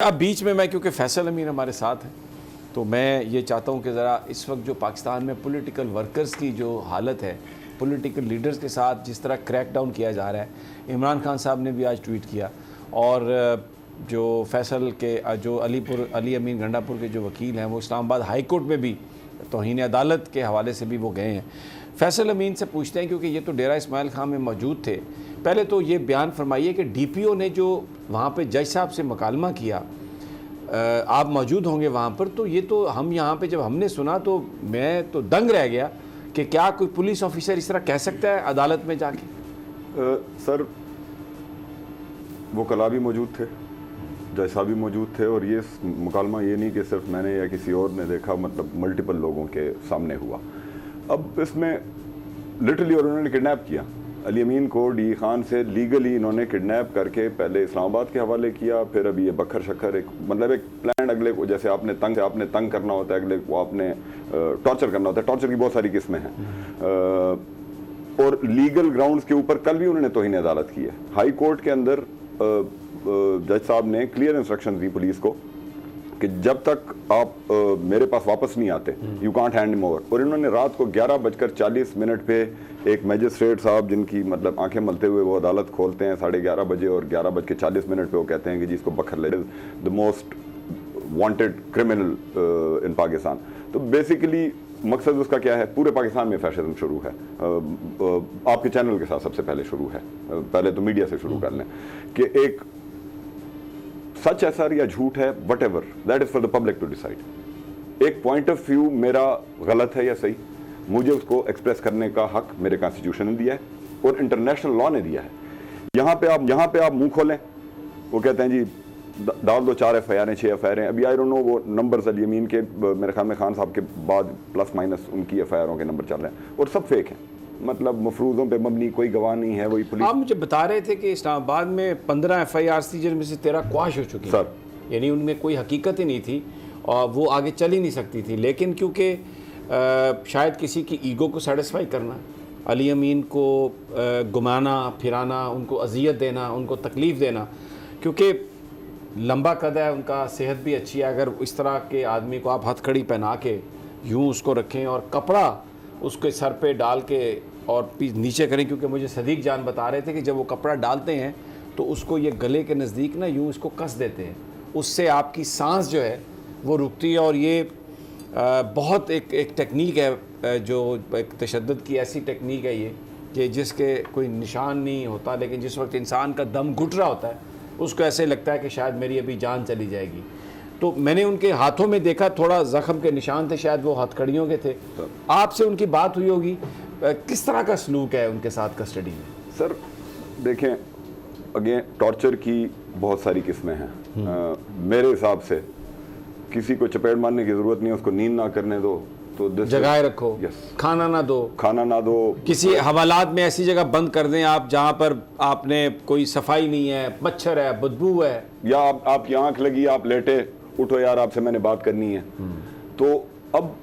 अब बीच में मैं, क्योंकि फैसल अमीन हमारे साथ हैं, तो मैं ये चाहता हूँ कि ज़रा इस वक्त जो पाकिस्तान में पॉलिटिकल वर्कर्स की जो हालत है, पॉलिटिकल लीडर्स के साथ जिस तरह क्रैक डाउन किया जा रहा है, इमरान खान साहब ने भी आज ट्वीट किया, और जो फैसल के जो अली अमीन गंडापुर के जो वकील हैं वो इस्लामाबाद हाई कोर्ट में भी तौहीन अदालत के हवाले से भी वो गए हैं। फैसल अमीन से पूछते हैं, क्योंकि ये तो डेरा इस्माइल खान में मौजूद थे, पहले तो ये बयान फरमाइए कि DPO ने जो वहाँ पे जज साहब से मुकालमा किया, आप मौजूद होंगे वहाँ पर, तो ये तो हम यहाँ पे जब हमने सुना तो मैं तो दंग रह गया कि क्या कोई पुलिस ऑफिसर इस तरह कह सकता है अदालत में जाके। सर वो कला भी मौजूद थे, जज साहब भी मौजूद थे, और ये मुकालमा ये नहीं कि सिर्फ मैंने या किसी और ने देखा, मतलब मल्टीपल लोगों के सामने हुआ। अब इसमें लिटरली और उन्होंने किडनैप किया अली अमीन को, डी खान से लीगली इन्होंने किडनैप करके पहले इस्लामाबाद के हवाले किया, फिर अभी ये बखर शक्कर एक मतलब एक प्लान, अगले को जैसे आपने तंग करना होता है, अगले को आपने टॉर्चर करना होता है। टॉर्चर की बहुत सारी किस्में हैं, और लीगल ग्राउंड्स के ऊपर कल भी उन्होंने तौहीन अदालत की है। हाई कोर्ट के अंदर जज साहब ने क्लियर इंस्ट्रक्शन दी पुलिस को कि जब तक आप मेरे पास वापस नहीं आते you can't hand him over. और इन्होंने रात को 11:40 पे एक मैजिस्ट्रेट साहब जिनकी मतलब आंखें मलते हुए वो अदालत खोलते हैं 11:30 बजे, और 11:40 पे वो कहते हैं कि जी इसको बखर ले, the most wanted criminal in Pakistan. तो बेसिकली मकसद उसका क्या है, पूरे पाकिस्तान में फैशिज्म शुरू है। आपके चैनल के साथ सबसे पहले शुरू है, पहले तो मीडिया से शुरू कर लें कि एक सच है सर या झूठ है, whatever, that is for the public to decide. एक पॉइंट ऑफ व्यू मेरा गलत है या सही, मुझे उसको एक्सप्रेस करने का हक मेरे कॉन्स्टिट्यूशन ने दिया है और इंटरनेशनल लॉ ने दिया है। यहाँ पे आप मुंह खोलें, वो कहते हैं जी डाल दो 4 FIR 6 FIR हैं। अभी आई डोंट नो वो नंबर्स अली अमीन के, मेरे ख्याल में खान साहब के बाद प्लस माइनस उनकी FIR के नंबर चल रहे हैं, और सब फेक हैं, मतलब मफरूजों पे मबनी, कोई गवाह नहीं है। वही पुलिस, आप मुझे बता रहे थे कि इस्लामाबाद में 15 FIR थी जिनमें से 13 क्वाश हो चुकी सर, यानी उनमें कोई हकीकत ही नहीं थी और वो आगे चल ही नहीं सकती थी। लेकिन क्योंकि शायद किसी की ईगो को सेटिस्फाई करना, अली अमीन को घुमाना फिराना, उनको अजियत देना, उनको तकलीफ़ देना, क्योंकि लंबा कद है उनका, सेहत भी अच्छी है, अगर इस तरह के आदमी को आप हथकड़ी पहना के यूँ उसको रखें और कपड़ा उसके सर पे डाल के और नीचे करें, क्योंकि मुझे सदीक जान बता रहे थे कि जब वो कपड़ा डालते हैं तो उसको ये गले के नज़दीक ना यूँ इसको कस देते हैं, उससे आपकी सांस जो है वो रुकती है। और ये बहुत एक टेक्निक है, जो एक तशद्दुद की ऐसी टेक्निक है ये कि जिसके कोई निशान नहीं होता, लेकिन जिस वक्त इंसान का दम घुट रहा होता है उसको ऐसे लगता है कि शायद मेरी अभी जान चली जाएगी। तो मैंने उनके हाथों में देखा थोड़ा ज़ख्म के निशान थे, शायद वो हथकड़ियों के थे। आपसे उनकी बात हुई होगी, किस तरह का सलूक है उनके साथ कस्टडी में? सर देखें, अगेन टॉर्चर की बहुत सारी किस्में हैं। मेरे हिसाब से किसी को चपेट मारने की ज़रूरत नहीं है, उसको नींद ना करने दो तो जगाए रखो, खाना ना दो, किसी हवालात में ऐसी जगह बंद कर दें आप जहाँ पर आपने कोई सफाई नहीं है, मच्छर है, बदबू है, या आपकी आंख लगी, आप लेटे, उठो यार आपसे मैंने बात करनी है। तो अब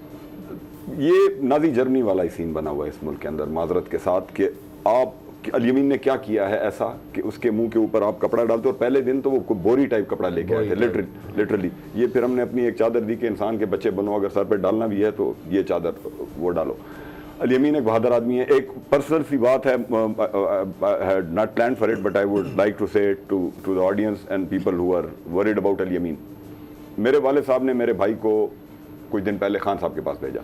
ये नाजी जर्मनी वाला ही सीन बना हुआ है इस मुल्क के अंदर, माजरत के साथ, कि आप अली अमीन ने क्या किया है ऐसा कि उसके मुंह के ऊपर आप कपड़ा डालते हो, और पहले दिन तो वो बोरी टाइप कपड़ा लेके आए थे, लिटरली। ये फिर हमने अपनी एक चादर दी कि इंसान के बच्चे बनो, अगर सर पे डालना भी है तो ये चादर वो डालो। अली अमीन एक बहादुर आदमी है। एक पर्सनल सी बात है, not plan for it but I would like to say to the audience and people who are worried about Ali Amin. मेरे वाले साहब ने मेरे भाई को कुछ दिन पहले खान साहब के पास भेजा,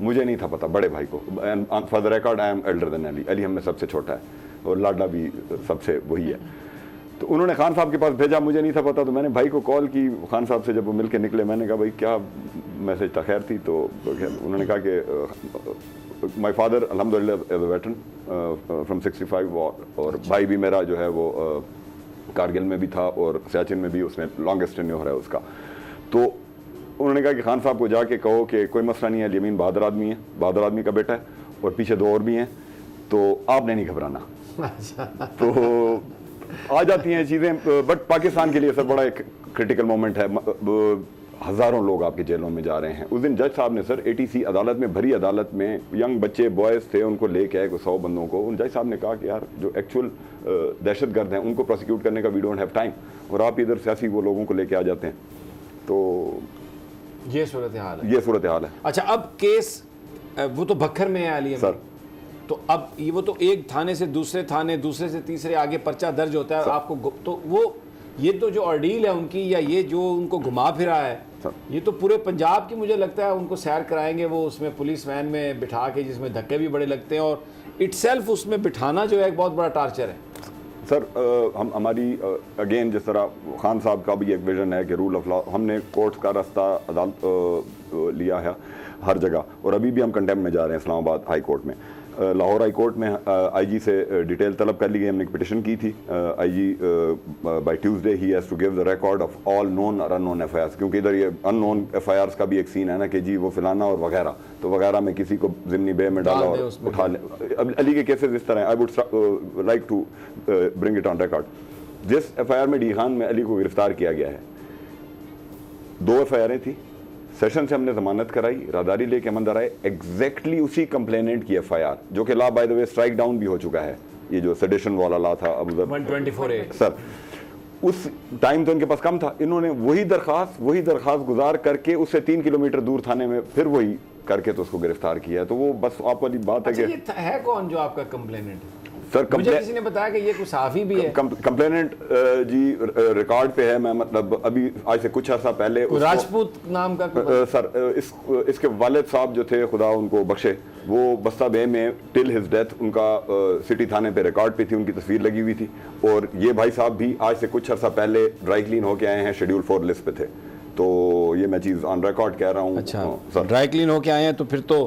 मुझे नहीं था पता, बड़े भाई को। For the record I am elder than Ali, Ali हमने सबसे छोटा है और लाडला भी सबसे वही है। तो उन्होंने खान साहब के पास भेजा, मुझे नहीं था पता, तो मैंने भाई को कॉल की खान साहब से, जब वो मिल के निकले मैंने कहा भाई क्या मैसेज था, खैर थी? तो उन्होंने कहा कि माई फादर अल्हम्दुलिल्लाह एज अ वेटरन फ्रॉम 65, और भाई भी मेरा जो है वो कारगिल में भी था और सियाचिन में भी, उसमें लॉन्गेस्ट टेन्योर है उसका। तो उन्होंने कहा कि खान साहब को जाके कहो कि कोई मसला नहीं है, अली अमीन बहादुर आदमी है, बहादुर आदमी का बेटा है, और पीछे 2 और भी हैं, तो आपने नहीं घबराना। तो आ जाती हैं चीज़ें, बट पाकिस्तान के लिए सर बड़ा एक क्रिटिकल मोमेंट है। हज़ारों लोग आपके जेलों में जा रहे हैं। उस दिन जज साहब ने सर ATC अदालत में, भरी अदालत में, यंग बच्चे बॉयज़ थे, उनको लेके आए 100 बंदों को। उन जज साहब ने कहा कि यार जो एक्चुअल दहशतगर्द हैं उनको प्रोसिक्यूट करने का वी डोंट हैव टाइम, और आप इधर सियासी वो लोगों को लेके आ जाते हैं। तो ये सूरत हाल है। ये सूरत हाल है। अच्छा, अब केस वो तो बखर में है अली सर, तो अब ये वो तो एक थाने से दूसरे थाने, दूसरे से तीसरे आगे पर्चा दर्ज होता है आपको, तो वो ये तो जो ऑर्डील है उनकी, या ये जो उनको घुमा फिरा है, ये तो पूरे पंजाब की मुझे लगता है उनको सैर कराएंगे वो उसमें पुलिस वैन में बिठा के, जिसमें धक्के भी बड़े लगते हैं, और इटसेल्फ उसमें बिठाना जो है एक बहुत बड़ा टार्चर है। सर हम हमारी अगेन जिस तरह खान साहब का भी एक विजन है कि रूल ऑफ लॉ, हमने कोर्ट का रास्ता अदालत लिया है हर जगह, और अभी भी हम कंटेम्प्ट में जा रहे हैं इस्लामाबाद हाई कोर्ट में। लाहौर हाई कोर्ट में IG से डिटेल तलब कर ली गई, हमने एक पिटिशन की थी। IG by Tuesday he has to give the record of all known और अननोन FIRs, क्योंकि इधर ये अननोन FIRs का भी एक सीन है ना कि जी वो फिलाना और वगैरह, तो वगैरह में किसी को ज़िम्नी बे में डाला और उठा ले। अब अली के केसेस इस तरह हैं। I would like to bring it on record. जिस FIR में डी खान में अली को गिरफ्तार किया गया है, 2 FIRs थी, सेशन से हमने जमानत कराई, राहदारी लेके हम अंदर आए, एग्जैक्टली उसी कंप्लेनेंट की FIR, जो कि law by the way strike down भी हो चुका है, ये जो सेडिशन वाला लॉ था अब 124A। सर उस टाइम तो इनके पास कम था, इन्होंने वही दरखास्त गुजार करके उससे 3 किलोमीटर दूर थाने में फिर वही करके तो उसको गिरफ्तार किया है। तो वो बस आप वाली बात है कि ये है कौन जो आपका कंप्लेनेंट? सर मुझे किसी ने बताया कि ये कुछ साफी भी है। कंप्लेनेंट जी रिकॉर्ड पे है। मैं मतलब अभी आज से कुछ अर्सा पहले राजपूत नाम का सर इसके वालिद साहब जो थे, खुदा उनको बख्शे, वो बस्ता बे में टिल हिज डेथ उनका सिटी थाने पे रिकॉर्ड पे थी, उनकी तस्वीर लगी हुई थी। और ये भाई साहब भी आज से कुछ अर्सा पहले ड्राई क्लीन होके आए हैं, शेड्यूल 4 लिस्ट पे थे। तो ये मैं चीज़ ऑन रिकॉर्ड कह रहा हूँ। अच्छा, सर ड्राई क्लीन होके आए हैं तो फिर तो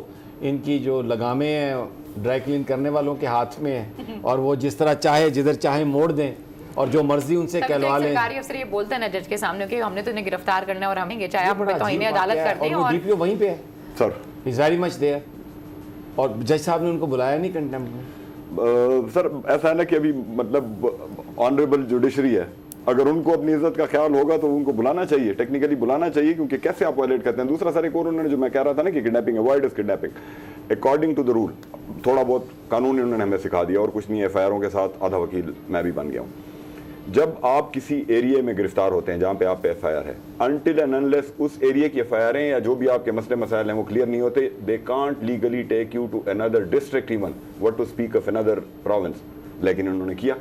इनकी जो लगामें हैं ड्राई क्लीन करने वालों के हाथ में है, और वो जिस तरह चाहे जिधर चाहे मोड़ दें और जो मर्जी उनसे कहलवा लें। सरकारी अफसर ये बोलते हैं ना जज के सामने कि हमने तो इन्हें गिरफ्तार करना है और हमें चाहे आप तो इन्हें अदालत कर दें, और DPO वहीं पे है sir, is very much there, और जज साहब ने उनको बुलाया नहीं कंटेम्प्ट में। सर ऐसा है ना कि अभी मतलब ऑनरेबल जुडिशरी है, अगर उनको अपनी इज्जत का ख्याल होगा तो उनको बुलाना चाहिए, टेक्निकली बुलाना चाहिए, क्योंकि कैसे आप वायलेट करते हैं। दूसरा सर एक और उन्होंने जो मैं कह रहा था ना कि kidnapping, avoid is kidnapping according to the rule, थोड़ा बहुत कानून उन्होंने हमें सिखा दिया, और कुछ नहीं। FIRों के साथ आधा वकील मैं भी बन गया हूँ। जब आप किसी एरिया में गिरफ्तार होते हैं जहाँ पे आप पे FIR है, अनटिल एंड अनलेस उस एरिया की FIR हैं या जो भी आपके मसले मसाइल हैं वो क्लियर नहीं होते, they can't legally take you to another district even, what to speak of another province. लेकिन उन्होंने किया,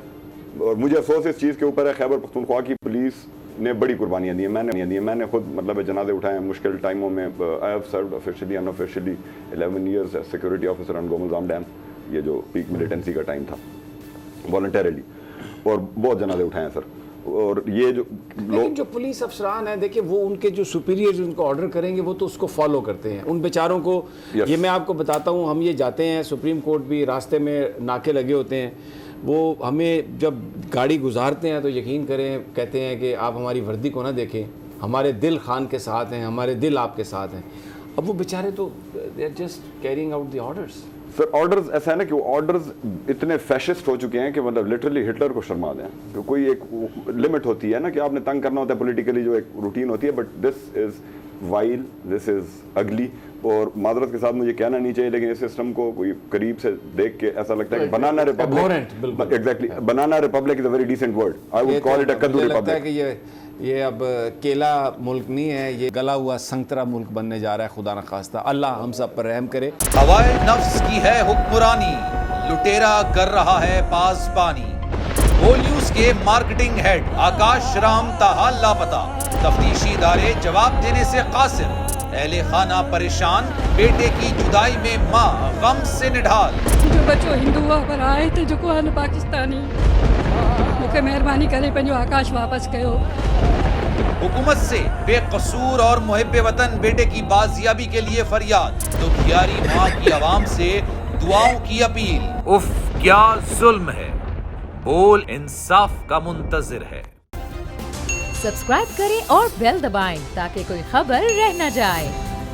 और मुझे अफसोस इस चीज़ के ऊपर है। खैबर पख्तूनख्वा की पुलिस ने बड़ी कुर्बानियाँ दी हैं, मैंने खुद मतलब जनाजे उठाए हैं मुश्किल टाइमों में। I have served officially unofficially 11 years as security officer on Gomal Zam dam, ये जो पीक मिलिटेंसी का टाइम था, वॉलंटरीली, और बहुत जनाजे उठाए हैं सर। और ये जो लेकिन जो पुलिस अफसरान हैं, देखिए वो उनके जो सुपीरियर्स उनको ऑर्डर करेंगे वो तो उसको फॉलो करते हैं, उन बेचारों को ये मैं आपको बताता हूँ, हम ये जाते हैं सुप्रीम कोर्ट भी, रास्ते में नाके लगे होते हैं, वो हमें जब गाड़ी गुजारते हैं तो यकीन करें कहते हैं कि आप हमारी वर्दी को ना देखें, हमारे दिल खान के साथ हैं, हमारे दिल आपके साथ हैं। अब वो बेचारे तो they are just carrying out the orders. Sir orders ऐसा है ना कि वो ऑर्डर्स इतने फैशिस्ट हो चुके हैं कि मतलब लिटरली हिटलर को शर्मा दें। तो कोई एक लिमिट होती है ना कि आपने तंग करना होता है पॉलिटिकली, जो एक रूटीन होती है, but this is while, this is अगली। और मादरत के साथ मुझे कहना नहीं चाहिए, लेकिन इस सिस्टम को कोई करीब से देख के ऐसा लगता है कि banana republic, exactly banana republic is a very decent word, I would call it a kaddu republic. ये अब केला मुल्क नहीं है, ये गला हुआ संतरा मुल्क बनने जा रहा है, खुदा न खास्ता। अल्लाह हम सब पर रहम करे। हवाए नफ्स की है हुक्मरानी, लुटेरा कर रहा है पासबानी। बोल न्यूज के मार्केटिंग हेड आकाश राम ताहा लापता, तफ्तीशी इदारे जवाब देने से कासिर, अहले खाना परेशान, बेटे की जुदाई में माँ गम से निढाल। जो बच्चो हिंदू पर आए थे, जो को आन पाकिस्तानी, मुझे मेहरबानी करे पंहिंजो आकाश वापस कयो। हुकूमत से बेकसूर और मुहिब्बे वतन बेटे की बाजियाबी के लिए फरियाद, दुखियारी माँ की आवाम से दुआओं की अपील। उफ क्या जुल्म है, बोल इंसाफ का मुंतजिर है। सब्सक्राइब करें और बेल दबाएं ताकि कोई खबर रह न जाए।